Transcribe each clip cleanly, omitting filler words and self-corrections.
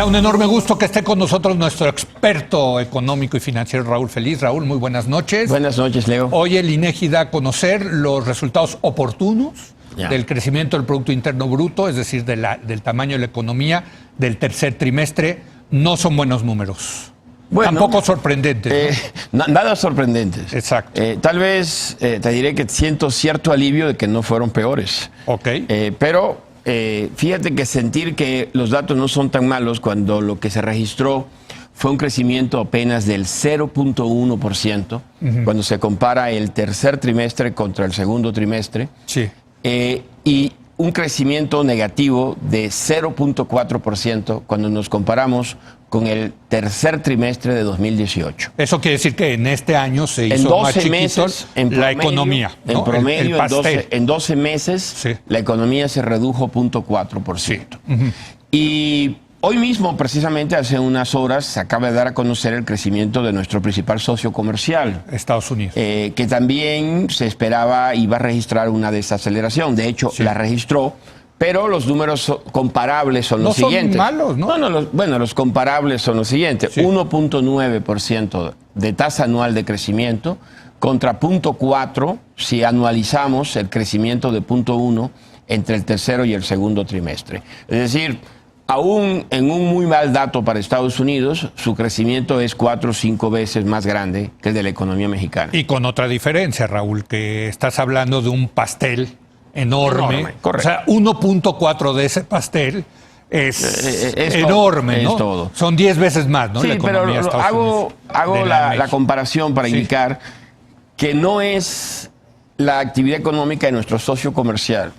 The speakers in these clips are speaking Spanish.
da un enorme gusto que esté con nosotros nuestro experto económico y financiero Raúl Feliz. Raúl, muy buenas noches. Buenas noches, Leo. Hoy el INEGI da a conocer los resultados oportunos del crecimiento del Producto Interno Bruto, es decir, del tamaño de la economía del tercer trimestre. No son buenos números. Bueno, tampoco sorprendentes, ¿no? Nada sorprendentes. Exacto. Tal vez te diré que siento cierto alivio de que no fueron peores. Ok. Pero fíjate que sentir que los datos no son tan malos cuando lo que se registró fue un crecimiento apenas del 0.1% cuando se compara el tercer trimestre contra el segundo trimestre. Sí. Y un crecimiento negativo de 0.4% cuando nos comparamos con el tercer trimestre de 2018. Eso quiere decir que en este año se hizo más chiquito la economía, ¿no? En promedio, el en 12 meses, sí, la economía se redujo 0.4%. Sí. Y hoy mismo, precisamente hace unas horas, se acaba de dar a conocer el crecimiento de nuestro principal socio comercial, Estados Unidos, que también se esperaba iba a registrar una desaceleración. De hecho, sí, la registró. Pero los números comparables son los siguientes. No son malos, ¿no? Bueno, los comparables son los siguientes. Sí. 1.9% de tasa anual de crecimiento contra 0.4% si anualizamos el crecimiento de 0.1% entre el tercero y el segundo trimestre. Es decir, aún en un muy mal dato para Estados Unidos, su crecimiento es 4 o 5 veces más grande que el de la economía mexicana. Y con otra diferencia, Raúl, que estás hablando de un pastel enorme. O sea, 1.4 de ese pastel es enorme, ¿no? Es todo. Son 10 veces más, ¿no? Sí, la economía pero hago la comparación para indicar que no es la actividad económica de nuestro socio comercial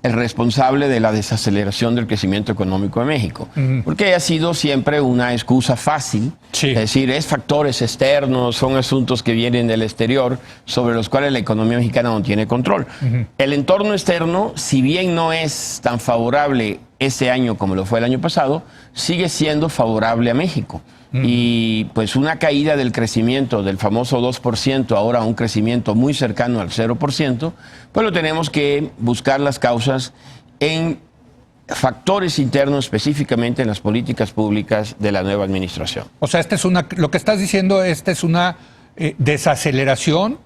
el responsable de la desaceleración del crecimiento económico de México. Porque ha sido siempre una excusa fácil. Sí. Es decir, es factores externos, son asuntos que vienen del exterior sobre los cuales la economía mexicana no tiene control. El entorno externo, si bien no es tan favorable este año como lo fue el año pasado, sigue siendo favorable a México. Y pues una caída del crecimiento del famoso 2%, ahora un crecimiento muy cercano al 0%, pues lo tenemos que buscar las causas en factores internos, específicamente en las políticas públicas de la nueva administración. O sea, lo que estás diciendo, esta es una desaceleración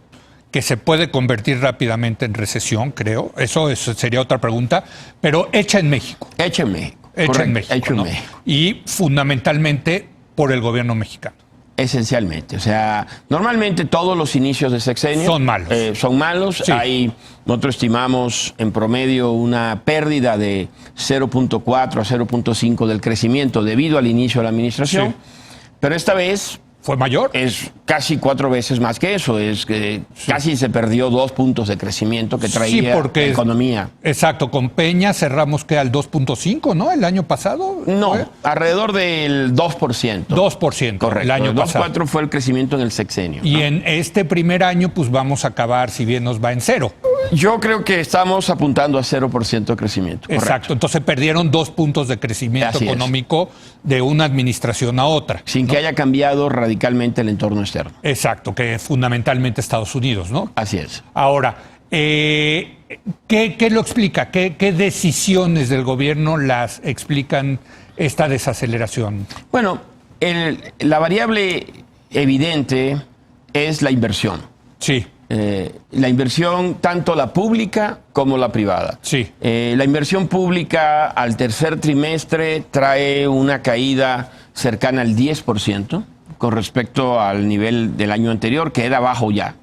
que se puede convertir rápidamente en recesión, creo. Eso sería otra pregunta, pero hecha en México. Hecha en México. Hecha en México, ¿no? Y fundamentalmente por el gobierno mexicano. Esencialmente. O sea, normalmente todos los inicios de sexenio son malos. Son malos. Sí. Nosotros estimamos en promedio una pérdida de 0.4 a 0.5 del crecimiento debido al inicio de la administración. Sí. Pero esta vez ¿fue mayor? Es casi 4 veces más que eso. Es que casi se perdió 2 puntos de crecimiento que traía la economía. Exacto. Con Peña cerramos que al 2.5, ¿no? El año pasado. No, alrededor del 2%. 2%. Correcto. El año pasado. 2.4 fue el crecimiento en el sexenio. Y en este primer año, pues vamos a acabar, si bien nos va en 0. Yo creo que estamos apuntando a 0% de crecimiento. Exacto. Correcto. Entonces perdieron 2 puntos de crecimiento económico de una administración a otra. Sin que haya cambiado radicalmente el entorno externo. Exacto, que es fundamentalmente Estados Unidos, ¿no? Así es. Ahora, ¿qué lo explica? ¿Qué decisiones del gobierno las explican esta desaceleración? Bueno, la variable evidente es la inversión. Sí. La inversión, tanto la pública como la privada. Sí. La inversión pública al tercer trimestre trae una caída cercana al 10% con respecto al nivel del año anterior, que era bajo ya.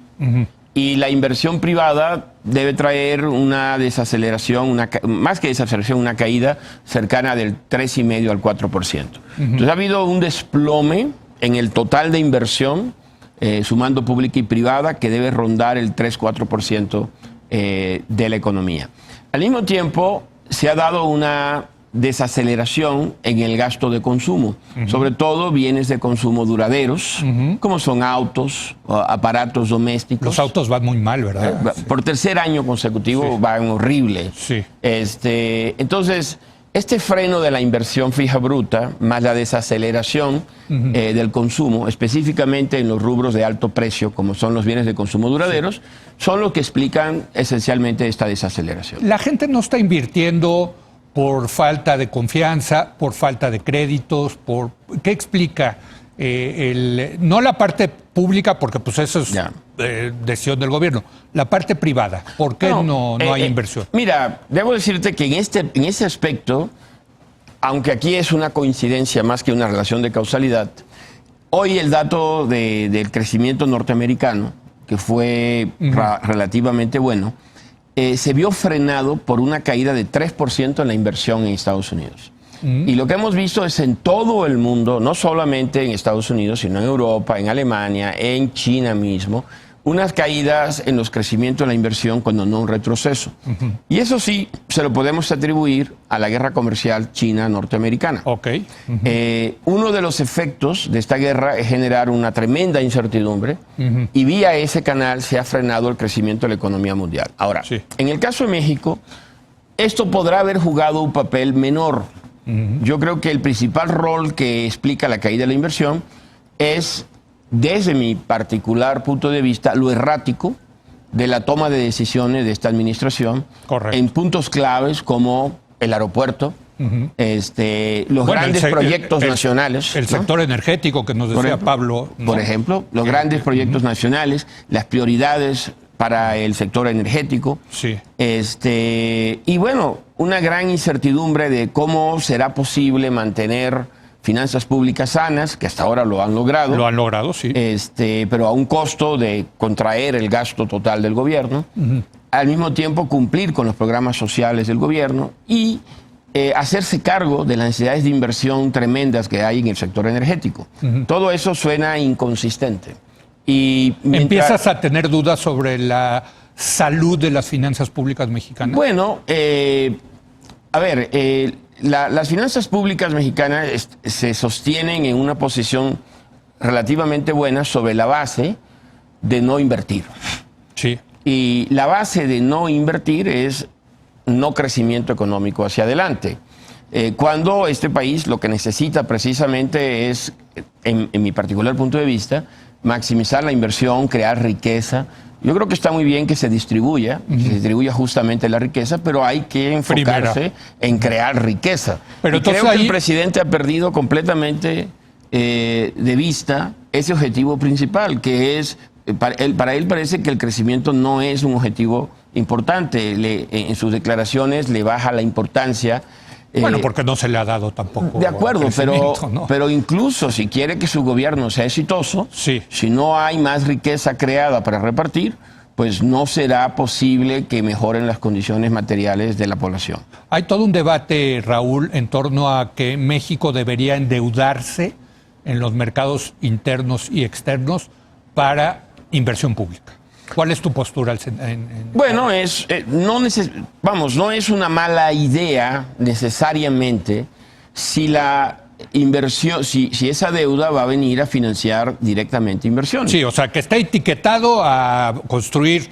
Y la inversión privada debe traer una desaceleración, más que desaceleración, una caída cercana del 3,5 al 4%. Entonces ha habido un desplome en el total de inversión, sumando pública y privada, que debe rondar el 3-4% de la economía. Al mismo tiempo, se ha dado una desaceleración en el gasto de consumo, sobre todo bienes de consumo duraderos, como son autos, aparatos domésticos. Los autos van muy mal, ¿verdad? Por tercer año consecutivo van horrible. Sí. Entonces, este freno de la inversión fija bruta, más la desaceleración del consumo, específicamente en los rubros de alto precio, como son los bienes de consumo duraderos, son los que explican esencialmente esta desaceleración. La gente no está invirtiendo por falta de confianza, por falta de créditos, ¿qué explica? No la parte pública, porque pues eso es decisión del gobierno, la parte privada, ¿por qué no hay inversión? Mira, debo decirte que en ese aspecto, aunque aquí es una coincidencia más que una relación de causalidad, hoy el dato del crecimiento norteamericano, que fue relativamente bueno, se vio frenado por una caída de 3% en la inversión en Estados Unidos. Y lo que hemos visto es en todo el mundo, no solamente en Estados Unidos, sino en Europa, en Alemania, en China mismo, unas caídas en los crecimientos de la inversión cuando no un retroceso. Y eso sí, se lo podemos atribuir a la guerra comercial china-norteamericana. Uno de los efectos de esta guerra es generar una tremenda incertidumbre y vía ese canal se ha frenado el crecimiento de la economía mundial. Ahora, en el caso de México, esto podrá haber jugado un papel menor. Yo creo que el principal rol que explica la caída de la inversión es, desde mi particular punto de vista, lo errático de la toma de decisiones de esta administración en puntos claves como el aeropuerto, los grandes proyectos nacionales. El sector energético que nos decía Pablo. Por ejemplo, los grandes proyectos nacionales, las prioridades para el sector energético. Y bueno, una gran incertidumbre de cómo será posible mantener finanzas públicas sanas, que hasta ahora lo han logrado. Lo han logrado, sí. Pero a un costo de contraer el gasto total del gobierno. Al mismo tiempo cumplir con los programas sociales del gobierno y hacerse cargo de las necesidades de inversión tremendas que hay en el sector energético. Todo eso suena inconsistente. Y ¿empiezas a tener dudas sobre la salud de las finanzas públicas mexicanas? Bueno, las finanzas públicas mexicanas se sostienen en una posición relativamente buena sobre la base de no invertir. Y la base de no invertir es no crecimiento económico hacia adelante. Cuando este país lo que necesita precisamente es, en mi particular punto de vista, maximizar la inversión, crear riqueza. Yo creo que está muy bien que se distribuya justamente la riqueza, pero hay que enfocarse en crear riqueza. Pero creo que el presidente ha perdido completamente de vista ese objetivo principal, que es, para él parece que el crecimiento no es un objetivo importante. En sus declaraciones le baja la importancia. Bueno, porque no se le ha dado tampoco. De acuerdo, pero incluso si quiere que su gobierno sea exitoso, si no hay más riqueza creada para repartir, pues no será posible que mejoren las condiciones materiales de la población. Hay todo un debate, Raúl, en torno a que México debería endeudarse en los mercados internos y externos para inversión pública. ¿Cuál es tu postura? Bueno, no es una mala idea necesariamente si la inversión, si esa deuda va a venir a financiar directamente inversiones. Sí, o sea, que está etiquetado a construir,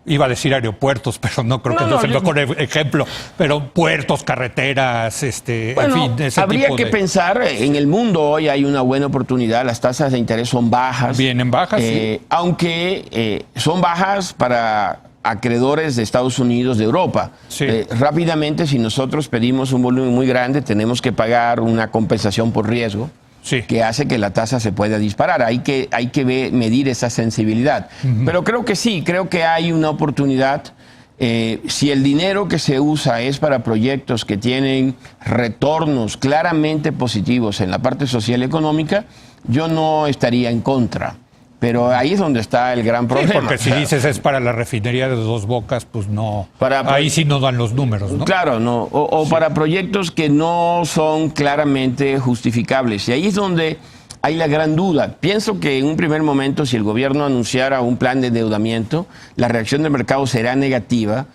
iba a decir aeropuertos, pero no creo que no es el mejor ejemplo, pero puertos, carreteras, en fin, ese habría tipo que pensar, en el mundo hoy hay una buena oportunidad, las tasas de interés son bajas. Vienen bajas, sí. Aunque son bajas para acreedores de Estados Unidos, de Europa. Rápidamente, si nosotros pedimos un volumen muy grande, tenemos que pagar una compensación por riesgo. Que hace que la tasa se pueda disparar. Hay que medir esa sensibilidad. Pero creo que sí, creo que hay una oportunidad. Si el dinero que se usa es para proyectos que tienen retornos claramente positivos en la parte social y económica, yo no estaría en contra. Pero ahí es donde está el gran problema. Sí, porque si dices es para la refinería de Dos Bocas, pues no. Ahí sí no dan los números, ¿no? Claro, no. O para proyectos que no son claramente justificables. Y ahí es donde hay la gran duda. Pienso que en un primer momento, si el gobierno anunciara un plan de endeudamiento, la reacción del mercado será negativa,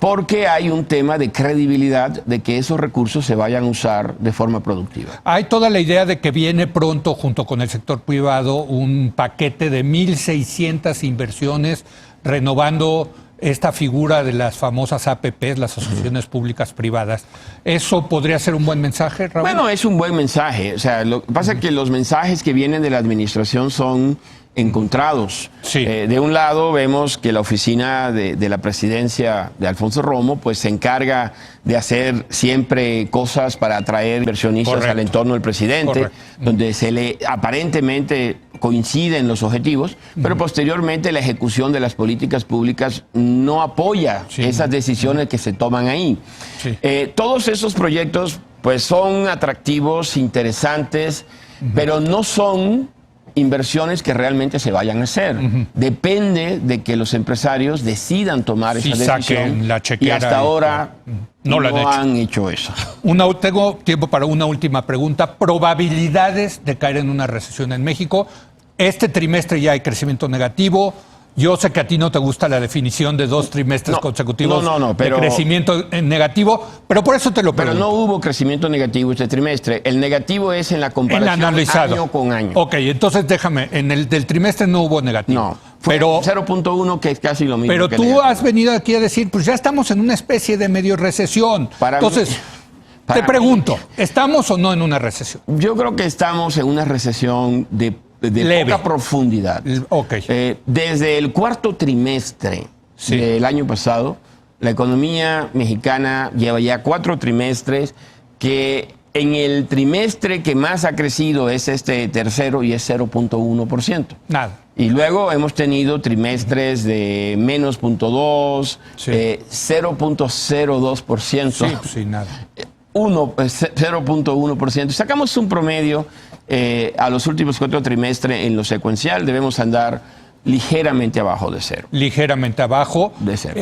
porque hay un tema de credibilidad de que esos recursos se vayan a usar de forma productiva. Hay toda la idea de que viene pronto, junto con el sector privado, un paquete de 1,600 inversiones renovando esta figura de las famosas APPs, las asociaciones públicas privadas. ¿Eso podría ser un buen mensaje, Raúl? Bueno, es un buen mensaje. O sea, lo que pasa es que los mensajes que vienen de la administración son encontrados. Sí. De un lado vemos que la oficina de la presidencia de Alfonso Romo pues se encarga de hacer siempre cosas para atraer inversionistas Correcto. al entorno del presidente, Correcto. donde se le aparentemente coinciden los objetivos, pero posteriormente la ejecución de las políticas públicas no apoya esas decisiones que se toman ahí. Sí. Todos esos proyectos pues son atractivos, interesantes, pero no son inversiones que realmente se vayan a hacer. Depende de que los empresarios decidan tomar esa decisión. Saquen la chequera y hasta ahora no lo han hecho eso. Tengo tiempo para una última pregunta. Probabilidades de caer en una recesión en México. Este trimestre ya hay crecimiento negativo. Yo sé que a ti no te gusta la definición de 2 trimestres consecutivos de crecimiento negativo, pero por eso te lo pregunto. Pero no hubo crecimiento negativo este trimestre. El negativo es en la comparación año con año. Ok, entonces déjame, en el del trimestre no hubo negativo. No, fue 0.1, que es casi lo mismo. Pero que tú negativo. has venido aquí a decir, pues ya estamos en una especie de medio recesión. Entonces, te pregunto, ¿estamos o no en una recesión? Yo creo que estamos en una recesión de poca profundidad. Okay. Desde el cuarto trimestre del año pasado, la economía mexicana lleva ya 4 trimestres que en el trimestre que más ha crecido es este tercero y es 0.1%. Nada. Y luego hemos tenido trimestres de menos 0.2, 0.02%. Sí, nada. 0.1%. Sacamos un promedio a los últimos 4 trimestres en lo secuencial, debemos andar ligeramente abajo de 0. Ligeramente abajo. De 0.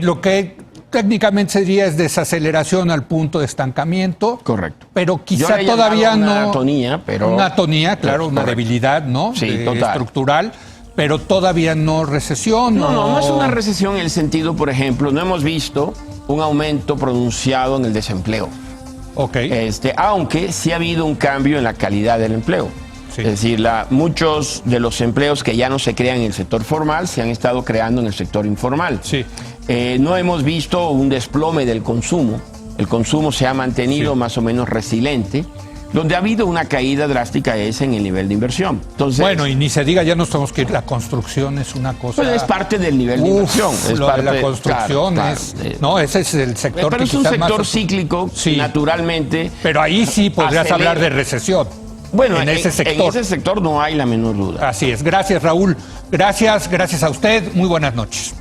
Lo que técnicamente sería es desaceleración al punto de estancamiento. Correcto. Pero quizá todavía no. Una atonía, pero. Una atonía, claro, una debilidad, ¿no? Sí, total. Estructural. Pero todavía no recesión. No es una recesión en el sentido, por ejemplo, no hemos visto un aumento pronunciado en el desempleo. Okay. Aunque sí ha habido un cambio en la calidad del empleo. Sí. Es decir, muchos de los empleos que ya no se crean en el sector formal se han estado creando en el sector informal. Sí. No hemos visto un desplome del consumo. El consumo se ha mantenido más o menos resiliente. Donde ha habido una caída drástica es en el nivel de inversión. Entonces, bueno, y ni se diga, ya nos tenemos que ir. La construcción es una cosa. Pues es parte del nivel de inversión. Es lo parte de la construcción no, ese es el sector. Pero es un sector cíclico, naturalmente. Pero ahí sí podrías hablar de recesión. Bueno, en ese sector no hay la menor duda. Así es. Gracias, Raúl. Gracias a usted. Muy buenas noches.